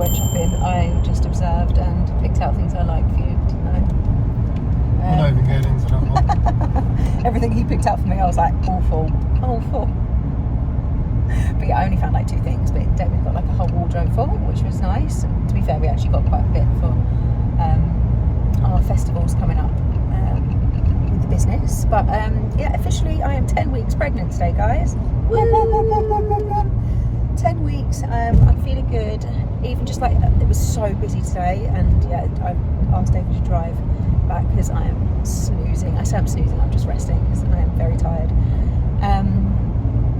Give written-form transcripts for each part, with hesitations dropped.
went shopping. I just observed and picked out things I like for you to know. We're not even getting into that one. Everything he picked out for me, I was like, awful. But yeah, I only found like 2 things, but David got like a whole wardrobe full, which was nice. And to be fair, we actually got quite a bit for our festivals coming up with the business. But yeah, officially I am 10 weeks pregnant today, guys. Woo! 10 weeks. I'm feeling good. Even just like, it was so busy today, and yeah, I asked David to drive back because I am snoozing. I say I'm snoozing, I'm just resting because I am very tired.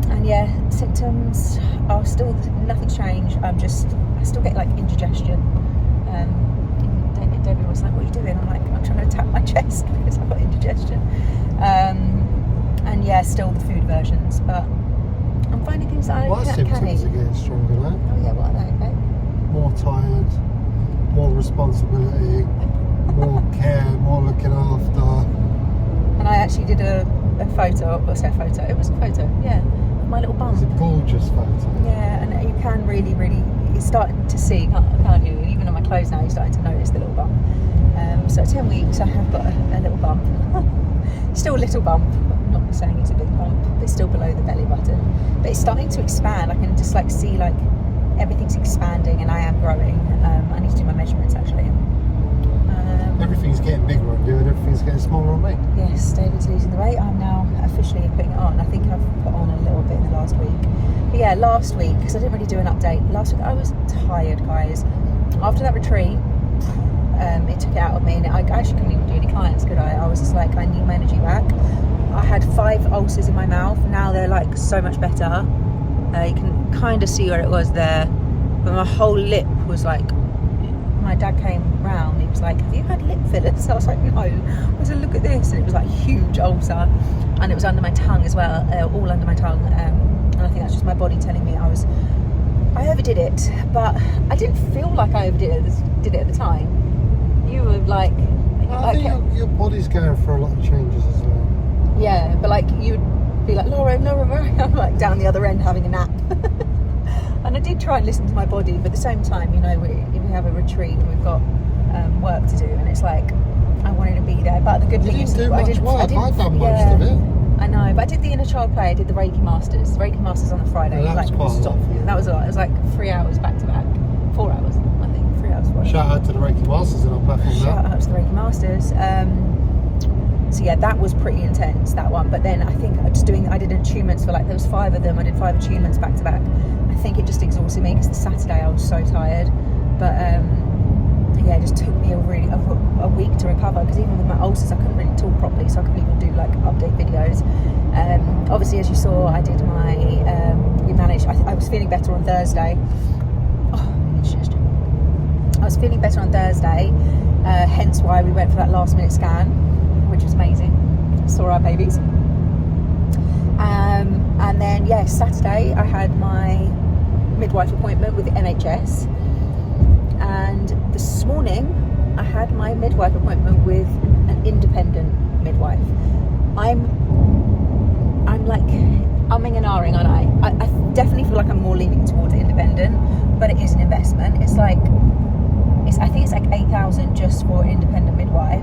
And yeah, symptoms are still, nothing's changed. I still get like indigestion. David was like, what are you doing? I'm like, I'm trying to tap my chest because I've got indigestion. And yeah, still the food aversions, but I'm finding things that I My can symptoms eat. are getting stronger now. Oh yeah, what are they? Okay. More tired, more responsibility, more care, more looking after. And I actually did a photo, it was a photo, yeah, of my little bum. It's a gorgeous photo. Yeah, and you can really, you're starting to see, can't you? Even on my clothes now, you're starting to notice the little bump. So 10 weeks, I have got a little bump. Still a little bump. I'm not saying it's a big bump, but it's still below the belly button. But it's starting to expand. I can just like see like everything's expanding, and I am growing. I need to do my measurements actually. Everything's getting bigger on you, and everything's getting smaller on me. Yes, David's losing the weight. I'm now officially putting it on. I think I've put on a little bit in the last week. But yeah, last week, because I didn't really do an update. Last week I was tired, guys. After that retreat, it took it out of me, and I actually couldn't even do any clients, could I? I was just like, I need my energy back. I had 5 ulcers in my mouth. Now they're like so much better. You can kind of see where it was there, but my whole lip was like, my dad came round, he was like, have you had lip fillers? I was like, no. I was like, look at this, and it was like huge ulcer, and it was under my tongue as well, all under my tongue, and I think that's just my body telling me I overdid it, but I didn't feel like I overdid it at the time. You were like, I think your body's going through a lot of changes as well. Yeah, but like you'd be like, Laura, I'm like down the other end having a nap. And I did try and listen to my body, but at the same time, you know, we have a retreat and we've got work to do, and it's like I wanted to be there. But the good thing is, I've done most of it. I know, but I did the inner child play. I did the Reiki Masters. The Reiki Masters on the Friday. Yeah, that was quite a lot. That was a lot. It was like 3 hours back to back, 4 hours, I think, 3 hours. 4 hours. Shout out to the Reiki Masters in our platform now. Shout out to the Reiki Masters. So yeah, that was pretty intense, that one. But then I think I did attunements for like, there was 5 of them. I did 5 attunements back to back. I think it just exhausted me because the Saturday I was so tired. But yeah, it just took me a week to recover, because even with my ulcers I couldn't really talk properly, so I couldn't even do like update videos. Obviously, as you saw, I did my we managed, I was feeling better on Thursday. I was feeling better on Thursday, hence why we went for that last minute scan, which was amazing. Saw our babies. And then yeah, Saturday I had my midwife appointment with the NHS, and this morning I had my midwife appointment with an independent midwife. I'm like umming and ahhing, aren't I? I definitely feel like I'm more leaning towards independent, but it is an investment. It's like, I think it's like 8,000 just for independent midwife,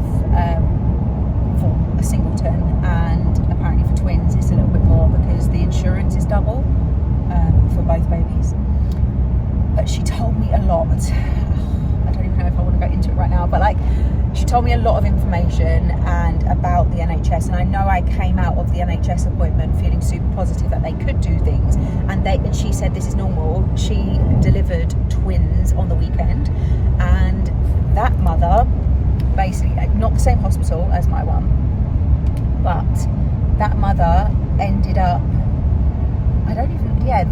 for a singleton, and apparently for twins it's a little bit more because the insurance is double for both babies. But she told me a lot. I don't even know if I want to go into it right now, but like, she told me a lot of information and about the NHS, and I know I came out of the NHS appointment feeling super positive that they could do things, and she said this is normal. She delivered twins on the weekend, and that mother, basically not the same hospital as my one, but that mother ended up,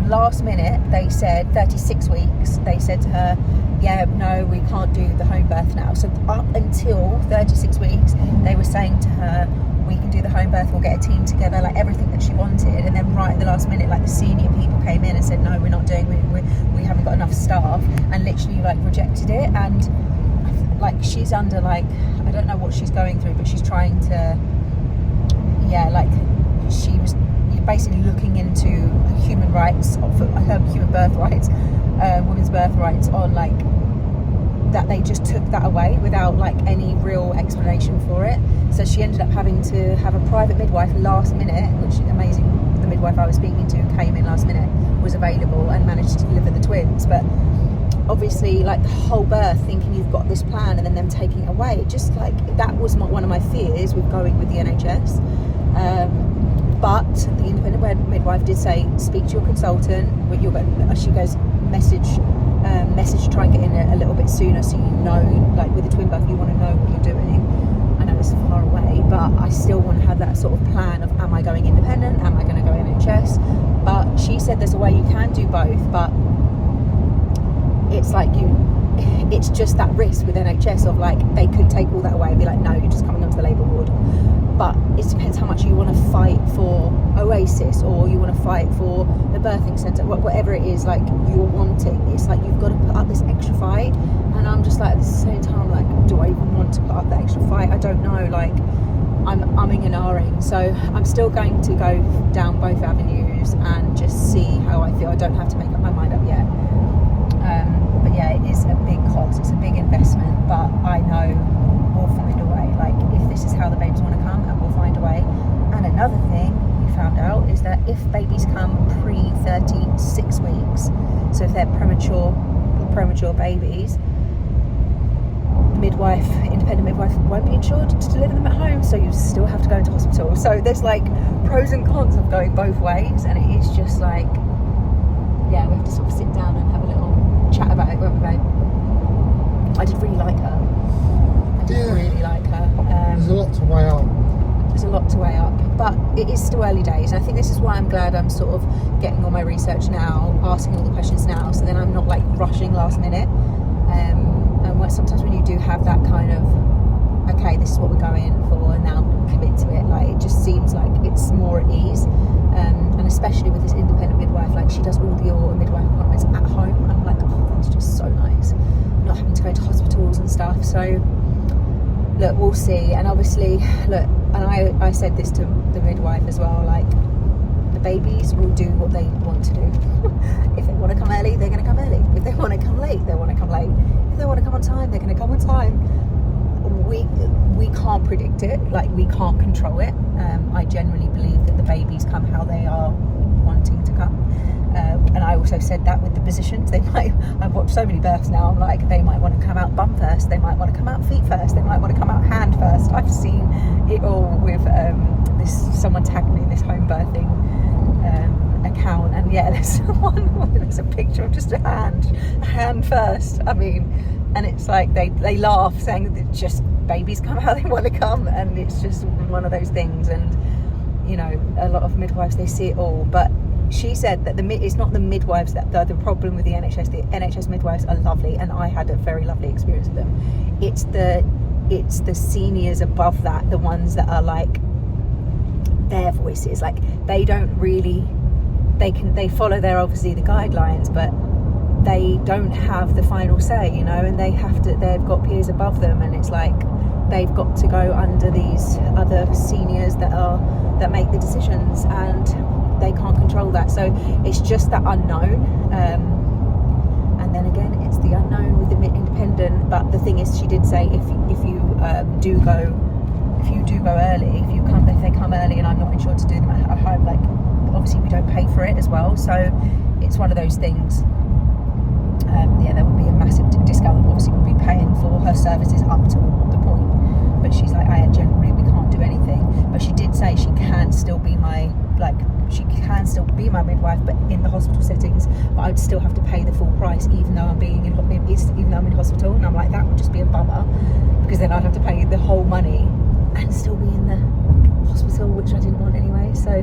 last minute they said 36 weeks, they said to her, yeah, no, we can't do the home birth now. So up until 36 weeks, they were saying to her, we can do the home birth, we'll get a team together, like everything that she wanted. And then right at the last minute, like the senior people came in and said, no, we're not doing, we haven't got enough staff, and literally like rejected it. And like, she's under like, I don't know what she's going through, but she's trying to, she was basically looking into human rights, her human birth rights, women's birth rights, on like that they just took that away without like any real explanation for it. So she ended up having to have a private midwife last minute, which is amazing. The midwife I was speaking to came in last minute, was available and managed to deliver the twins. But obviously, like the whole birth, thinking you've got this plan and then them taking it away, just like that was one of my fears with going with the NHS. But the independent midwife did say, speak to your consultant. She goes, message to try and get in a little bit sooner, so you know, like with the twin birth, you want to know what you're doing. I know it's far away, but I still want to have that sort of plan of, am I going independent? Am I going to go NHS? But she said there's a way you can do both, but it's like it's just that risk with NHS of like, they could take all that away and be like, no, you're just coming onto the labour ward. But it depends how much you want to fight for Oasis, or you want to fight for the birthing centre, whatever it is like you're wanting. It's like you've got to put up this extra fight, and I'm just like, at the same time, like, do I even want to put up the extra fight? I don't know, like I'm umming and ahhing. So I'm still going to go down both avenues and just see how I feel. I don't have to make up my mind up yet. But yeah, it is a big cost, it's a big investment, but I know we'll find a way. Like, if this is how the babies want to come, and we'll find a way. And another thing we found out is that if babies come pre-36 weeks, so if they're premature babies, independent midwife won't be insured to deliver them at home, so you still have to go into hospital. So there's like pros and cons of going both ways, and it is just like, yeah, we have to sort of sit down and have a little chat about it, won't we, babe? I did really like her. Really like her. There's a lot to weigh up. There's a lot to weigh up, but it is still early days, and I think this is why I'm glad I'm sort of getting all my research now, asking all the questions now, so then I'm not like rushing last minute. And sometimes when you do have that kind of, okay, this is what we're going for, and now commit to it, like, it just seems like it's more at ease. And especially with this independent midwife, like, she does all your midwife appointments at home. I'm like, oh, that's just so nice, not having to go to hospitals and stuff. So look, we'll see. And obviously, look, and I said this to the midwife as well, like, the babies will do what they want to do. If they want to come early, they're going to come early. If they want to come late, they want to come late. If they want to come on time, they're going to come on time. We can't predict it, like, we can't control it. I generally believe that the babies come how they are wanting to come. And I also said that with the positions, I've watched so many births now, I'm like, they might want to come out bum first, they might want to come out feet first, they might want to come out hand first. I've seen it all with someone tagged me in this home birthing account, and yeah, there's a picture of just a hand first. I mean, and it's like they laugh, saying that just babies come how they want to come, and it's just one of those things. And you know, a lot of midwives, they see it all, but she said that it's not the midwives that are the problem with the NHS. The NHS midwives are lovely, and I had a very lovely experience with them. It's the seniors above that, the ones that are like, their voices, like, they don't really, they follow their, obviously, the guidelines, but they don't have the final say, you know, and they've got peers above them, and it's like they've got to go under these other seniors that make the decisions, and they can't control that. So it's just that unknown, and then again, it's the unknown with the independent. But the thing is, she did say, if you do go early, if they come early, and I'm not insured to do them at home, like, obviously we don't pay for it as well, so it's one of those things. Yeah, there would be a massive discount. Obviously we'll be paying for her services up to the point, but she's like, generally we can't do anything. But she did say she can still be my midwife, but in the hospital settings, but I'd still have to pay the full price, even though I'm in hospital. And I'm like, that would just be a bummer, because then I'd have to pay the whole money and still be in the hospital, which I didn't want anyway. So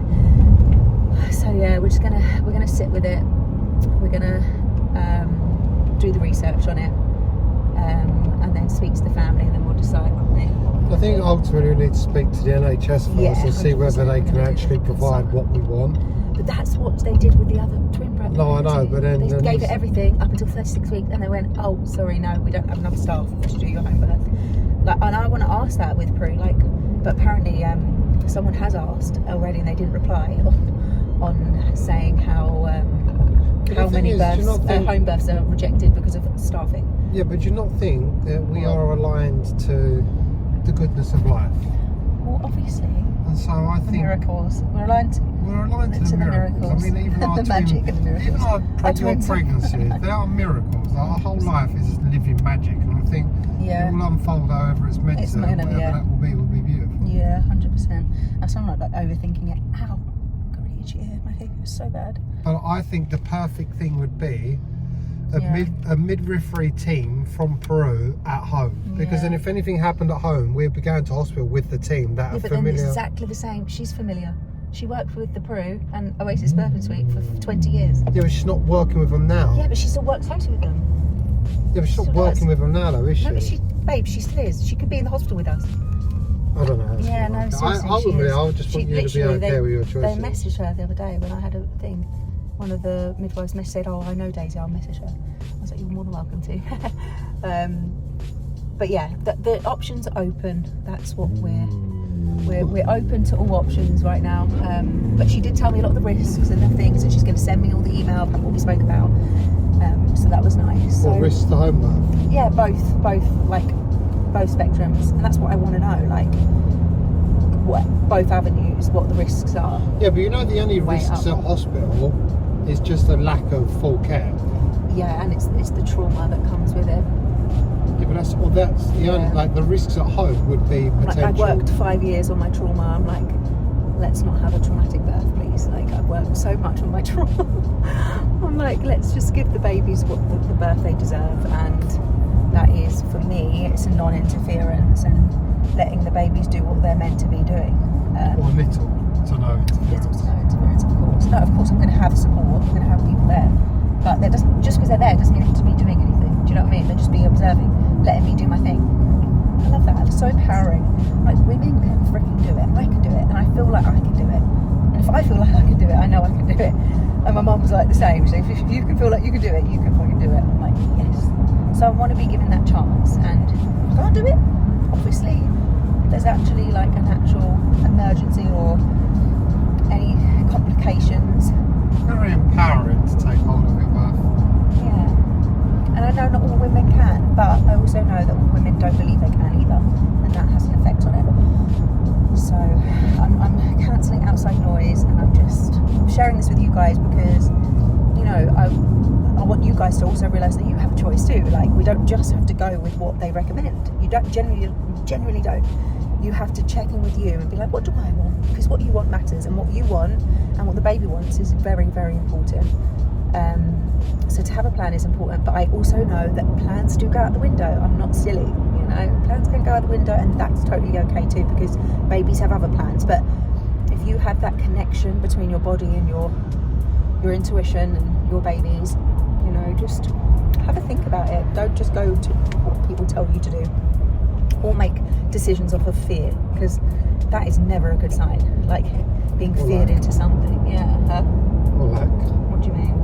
yeah, we're gonna sit with it. We're gonna do the research on it, and then speak to the family, and then we'll decide, won't we? I think ultimately we need to speak to the NHS first and see whether they can actually provide what we want. But that's what they did with the other twin brother. No, I know, but then they gave it everything up until 36 weeks, and they went, oh, sorry, no, we don't have enough staff to do your home birth. Like, and I want to ask that with Prue, like, but apparently someone has asked already, and they didn't reply on saying how. how many births, home births are rejected because of staffing. Yeah, but do you not think that we are aligned to the goodness of life? Well, obviously. And so I think miracles. We're aligned to the miracles. I mean, even our magic and the miracles. Even your pregnancy, they are miracles. Our whole life is living magic, and I think it will unfold however it's meant to. Whatever that will be beautiful. Yeah, 100%. I sound like overthinking it. Ow, got really itchy here. My hip is so bad. But I think the perfect thing would be a midwifery team from Peru at home, because then if anything happened at home, we'd be going to hospital with the team that are but familiar. Then it's exactly the same. She's familiar. She worked with the Peru and Oasis Birthing Suite for 20 years. Yeah, but she's not working with them now. Yeah, but she still works closely with them. Yeah, but she's not working with them now, though, is she? No, but she still is. She could be in the hospital with us. I don't know. Yeah, no, seriously, I would just want you to be okay with your choices. They messaged her the other day when I had a thing. One of the midwives said, "Oh, I know Daisy. I'll message her." I was like, "You're more than welcome to." But yeah, the options are open. That's what we're open to all options right now. But she did tell me a lot of the risks and the things, and she's going to send me all the email about what we spoke about. So that was nice. What risks to home birth? Yeah, both spectrums, and that's what I want to know. Like, what both avenues, what the risks are. Yeah, but you know the only risks at hospital is just a lack of full care. Yeah, and it's the trauma that comes with it. Yeah, but that's the only, like, the risks at home would be potential. Like, I worked 5 years on my trauma. I'm like, let's not have a traumatic birth, please. Like, I've worked so much on my trauma. I'm like, let's just give the babies what the birth they deserve, and that is, for me, it's a non-interference and letting the babies do what they're meant to be doing. Or little to no interference. Of course. No, of course I'm going to have support. I'm going to have people there, but that doesn't, just because they're there doesn't mean they have to be doing anything. Do you know what I mean? They'll just be observing, letting me do my thing. I love that. It's so empowering. Like, women can freaking do it. I can do it, and I feel like I can do it. And if I feel like I can do it, I know I can do it. And my mum was like the same. She said, if you can feel like you can do it, you can fucking do it. I'm like, yes. So I want to be given that chance, and if I can't do it, obviously, if there's actually like an actual emergency or any complications. Very empowering to take hold of your birth. Yeah. And I know not all women can, but I also know that all women don't believe they can either, and that has an effect on it. So I'm cancelling outside noise, and I'm just sharing this with you guys because, you know, I want you guys to also realise that you have a choice too. Like, we don't just have to go with what they recommend. You don't generally don't. You have to check in with you and be like, what do I want? Because what you want matters, and what you want and what the baby wants is very, very important. So to have a plan is important, but I also know that plans do go out the window. I'm not silly, you know. Plans can go out the window, and that's totally okay too, because babies have other plans. But if you have that connection between your body and your intuition and your babies, you know, just have a think about it. Don't just go to what people tell you to do, or make decisions off of fear, because that is never a good sign. Like, being feared into something. Yeah. Or lack. What do you mean?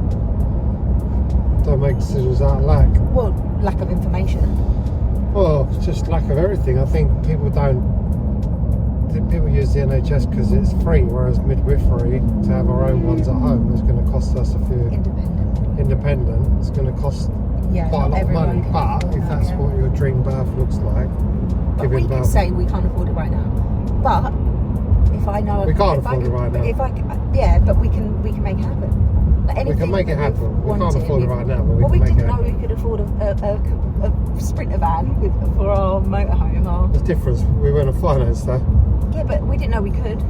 Don't make decisions out of lack. Well, lack of information. Well, it's just lack of everything. I think people use the NHS because it's free, whereas midwifery, to have our own ones at home, is going to cost us a few. Independent. It's going to cost quite a lot of money. But if that's what your dream birth looks like, but we can say we can't afford it right now. But if I know we can't afford it right now. But we can make it happen. Like, we can make it happen. We can't afford it right now, but we can make it happen. We didn't know we could afford a Sprinter van for our motorhome. There's difference. We weren't a finance though. Yeah, but we didn't know we could.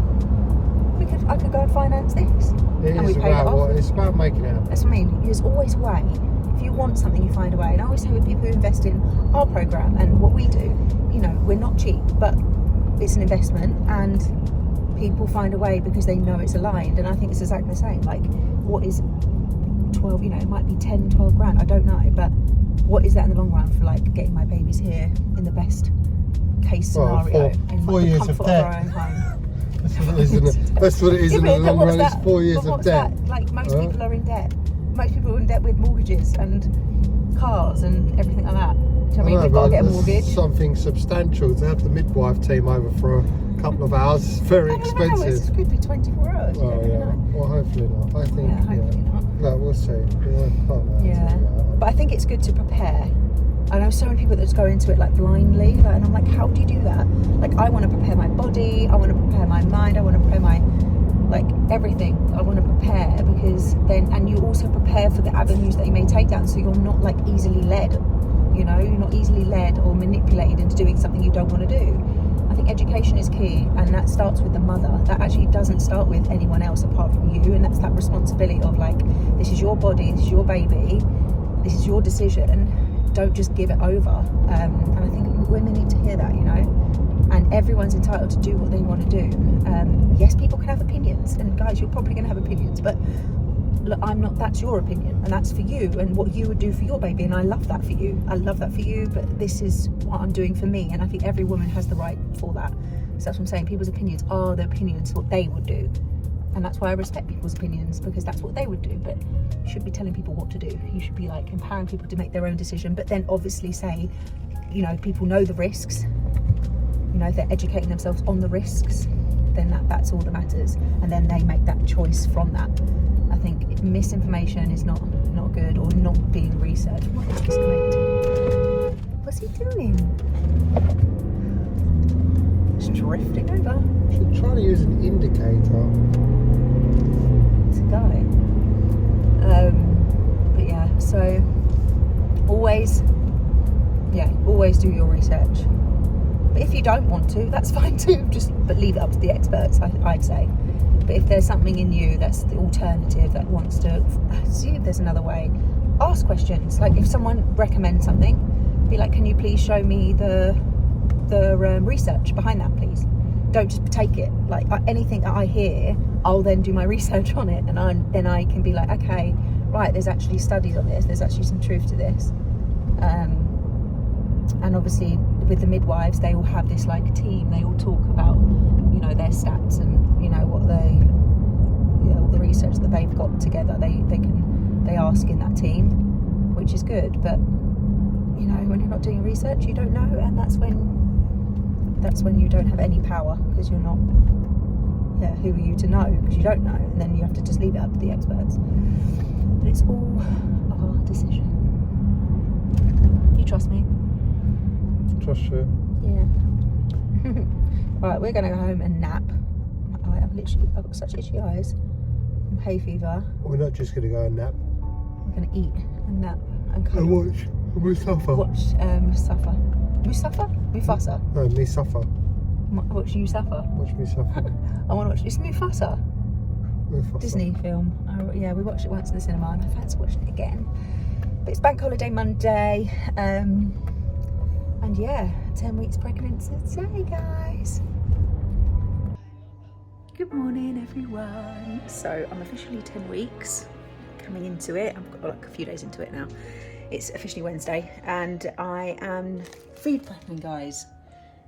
I could go and finance this. It's about making it happen. That's what I mean. There's always a way. If you want something, you find a way. And I always say with people who invest in our programme and what we do, you know, we're not cheap, but it's an investment, and people find a way because they know it's aligned. And I think it's exactly the same. Like, what is 12, you know, it might be 10, 12 grand, I don't know, but what is that in the long run for, like, getting my babies here in the best case scenario, in 4 years of our debt. own home. That's what it is in the long run. It's 4 years of debt. Like, most people are in debt. Most people are in debt with mortgages and cars and everything like that. Do you know what I mean? We've got to get a mortgage. Something substantial to have the midwife team over for a couple of hours. It's very expensive. It could be 24 hours. Oh yeah. Well, hopefully not. I think. Hopefully not. No, we'll we'll see. Yeah, but I think it's good to prepare. I know so many people that just go into it like blindly, like, and I'm like, how do you do that? Like, I want to prepare my body, I want to prepare my mind, I want to prepare my, like, everything. I want to prepare because then, and you also prepare for the avenues that you may take down, so you're not like easily led, you know, you're not easily led or manipulated into doing something you don't want to do. I think education is key, and that starts with the mother. That actually doesn't start with anyone else apart from you, and that's that responsibility of like, this is your body, this is your baby, this is your decision. Don't just give it over. And I think women need to hear that, you know, and everyone's entitled to do what they want to do. Yes, people can have opinions, and guys, you're probably going to have opinions, but look, I'm not, that's your opinion, and that's for you, and what you would do for your baby, and I love that for you. I love that for you, but this is what I'm doing for me, and I think every woman has the right for that. So that's what I'm saying, people's opinions are their opinions, what they would do. And that's why I respect people's opinions, because that's what they would do. But you should be telling people what to do. You should be like empowering people to make their own decision, but then obviously say, you know, people know the risks. You know, if they're educating themselves on the risks, then that's all that matters. And then they make that choice from that. I think misinformation is not good, or not being researched. What is this guy? What's he doing? Just drifting over. Should try to use an indicator. It's a guy. But yeah, so always do your research. But if you don't want to, that's fine too. But leave it up to the experts, I'd say. But if there's something in you that's the alternative, that wants to see if there's another way, ask questions. Like if someone recommends something, be like, can you please show me the research behind that, please? Don't just take it. Like anything that I hear, I'll then do my research on it, and then I can be like, okay, right, there's actually studies on this, there's actually some truth to this. And obviously with the midwives, they all have this like team, they all talk about, you know, their stats and, you know, what all the research that they've got together, they ask in that team, which is good. But you know, when you're not doing research, you don't know, and that's when you don't have any power, because you're not, who are you to know, because you don't know, and then you have to just leave it up to the experts. But it's all our decision. You trust me? Trust you. Yeah. Right, we're gonna go home and nap. I've got such itchy eyes from hay fever. We're not just gonna go and nap. We're gonna eat and nap and And watch Mustafa. Watch Mustafa. Mufasa? No, Mustafa. Watch you suffer. Watch me suffer. I want to watch. It's Mufasa. Mufasa. Disney film. Yeah, we watched it once in the cinema, and I fancy watching it again. But it's Bank Holiday Monday, and yeah, 10 weeks pregnant today, guys. Good morning, everyone. So I'm officially 10 weeks coming into it. I've got like a few days into it now. It's officially Wednesday, and I am food prepping, guys.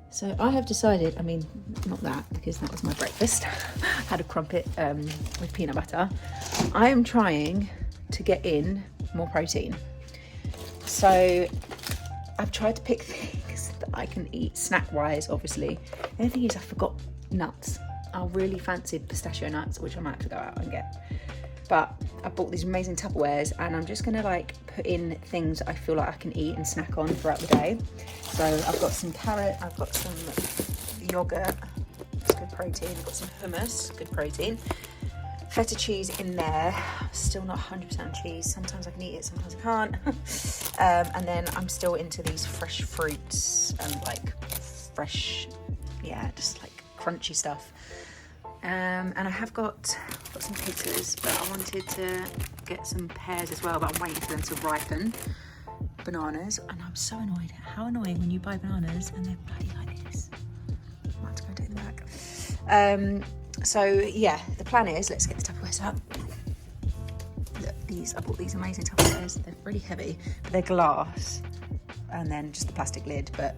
So I have decided, I mean, not that, because that was my breakfast. I had a crumpet with peanut butter. I am trying to get in more protein. So I've tried to pick things that I can eat snack-wise, obviously. The only thing is I forgot nuts. I really fancied pistachio nuts, which I might have to go out and get. But I bought these amazing Tupperwares, and I'm just gonna like put in things I feel like I can eat and snack on throughout the day. So I've got some carrot, I've got some yogurt, it's good protein. I've got some hummus, good protein. Feta cheese in there, still not 100% cheese. Sometimes I can eat it, sometimes I can't. And then I'm still into these fresh fruits and like fresh, just like crunchy stuff. And I have got some pizzas, but I wanted to get some pears as well, but I'm waiting for them to ripen. Bananas, and I'm so annoyed. How annoying when you buy bananas and they're bloody like this. I have to go take them back. So yeah, the plan is, let's get the Tupperwares up. Look, I bought these amazing Tupperwares. They're really heavy, but they're glass, and then just the plastic lid, but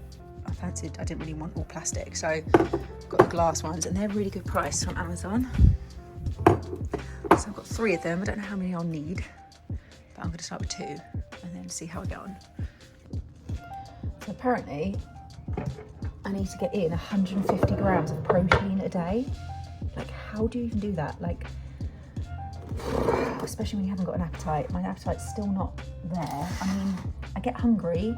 I didn't really want all plastic, so I've got the glass ones, and they're really good price on Amazon. So I've got 3 of them. I don't know how many I'll need, but I'm going to start with 2 and then see how I get on. So apparently I need to get in 150 grams of protein a day. Like, how do you even do that? Like, especially when you haven't got an appetite. My appetite's still not there. I mean, I get hungry,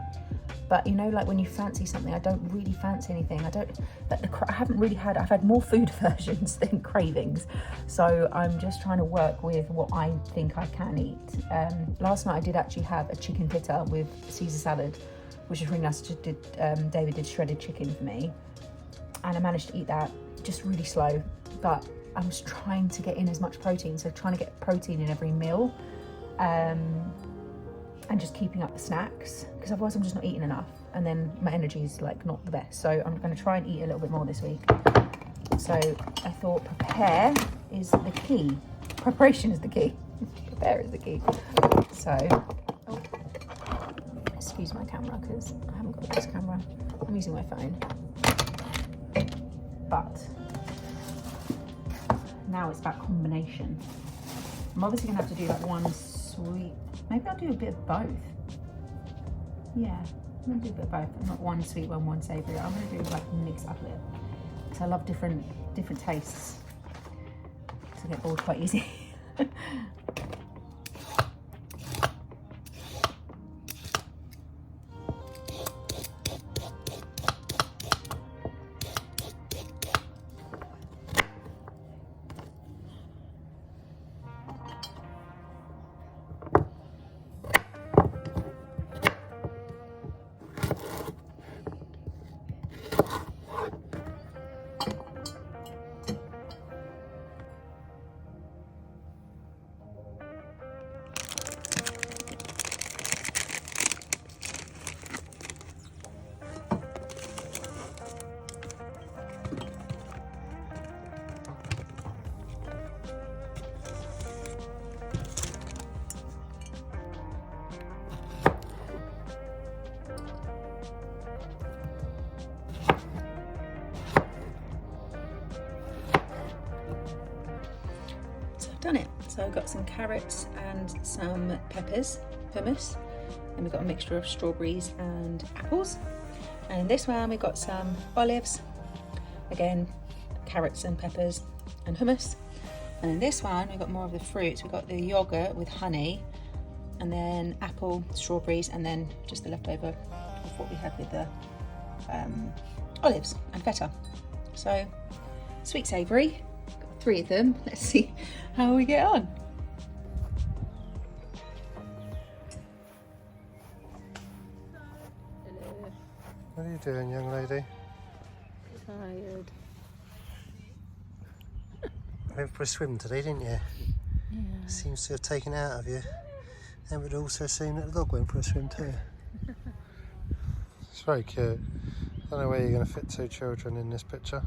but you know, like when you fancy something, I don't really fancy anything. I haven't really had, I've had more food aversions than cravings. So I'm just trying to work with what I think I can eat. Last night I did actually have a chicken pitta with Caesar salad, which is really nice. David did shredded chicken for me, and I managed to eat that just really slow, but I was trying to get in as much protein, so trying to get protein in every meal, and just keeping up the snacks, because otherwise I'm just not eating enough, and then my energy is like not the best. So I'm going to try and eat a little bit more this week. So I thought prepare is the key. Preparation is the key. Prepare is the key. So, excuse my camera because I haven't got this camera. I'm using my phone. But now it's about combination. I'm obviously gonna have to do like one sweet, maybe I'll do a bit of both. Yeah, I'm gonna do a bit of both. Not one sweet one, one savoury. I'm gonna do like mix up a bit. Because I love different tastes. So I get bored quite easy. Done it. So I've got some carrots and some peppers, hummus, and we've got a mixture of strawberries and apples. And in this one we've got some olives, again carrots and peppers and hummus. And in this one we've got more of the fruits. We've got the yogurt with honey, and then apple, strawberries, and then just the leftover of what we had with the olives and feta. So sweet savoury. 3 of them. Let's see how we get on. What are you doing, young lady? Tired. Went for a swim today, didn't you? Yeah. Seems to have taken it out of you. And it would also seem that the dog went for a swim too. It's very cute. I don't know where you're going to fit 2 children in this picture.